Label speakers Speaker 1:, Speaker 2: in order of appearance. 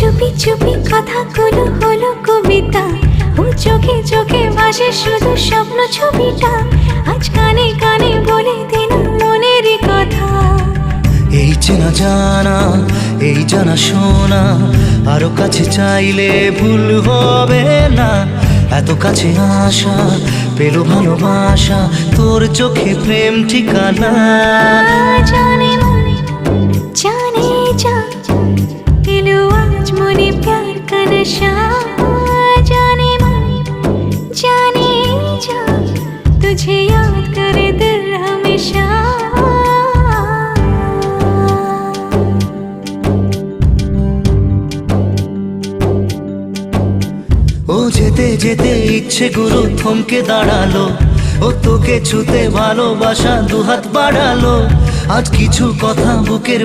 Speaker 1: চুপি চুপি কথাগুলো হলো কবিতা, ও চোখে চোখে ভাসে শুধু স্বপ্ন ছবিটা, আজ কানে কানে বলে দিলাম মনের কথা।
Speaker 2: এই চেনা জানা, এই জানা শোনা, আরো কাছে চাইলে ভুল হবে না। এত কাছে আসা পেল ভালোবাসা, তোর চোখে প্রেম ঠিকানা।
Speaker 1: জানে মনে জানে যা, এলো আজ মনে প্যার কা নশা। জানে মনে জানে যা, तुझे याद करे दिल हमेशा।
Speaker 2: ও যেতে যেতে ইচ্ছে গুরু থমকে দাঁড়ালো, ও তোকে ছুতে ভালোবাসা দুহাত বাড়ালো। আজ কিছু কথা বুকের